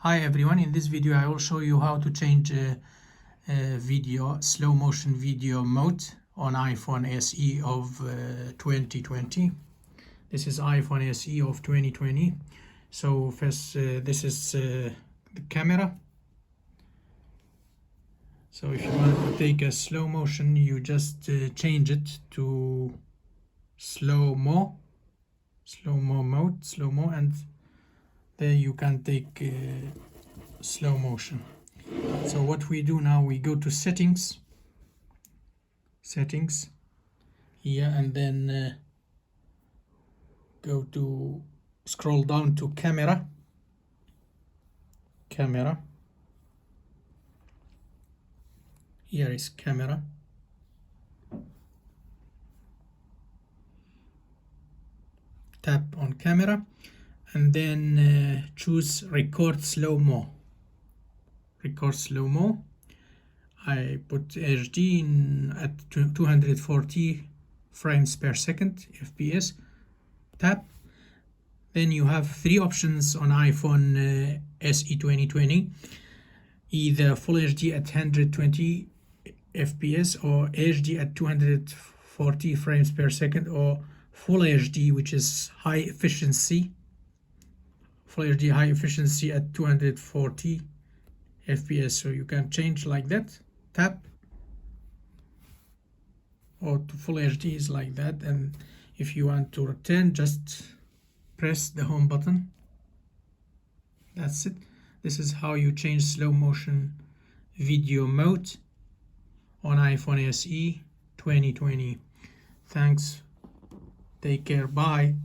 Hi everyone, in this video I will show you how to change a video, slow motion video mode on iPhone SE of 2020. This is iPhone SE of 2020. So first this is the camera. So if you want to take a slow motion, you just change it to Slo-mo mode, and there you can take slow motion. So what we do now, we go to settings here, and then scroll down to camera. Here is camera. Tap on camera and then choose record slow-mo. I put HD at 240 frames per second FPS. Tap. Then you have three options on iPhone SE 2020: either Full HD at 120 FPS, or HD at 240 frames per second, or Full HD, which is high efficiency. Full HD high efficiency at 240 FPS. So you can change like that. Tap, or to Full HD is like that. And if you want to return, just press the home button. That's it. This is how you change slow motion video mode on iPhone SE 2020. Thanks. Take care. Bye.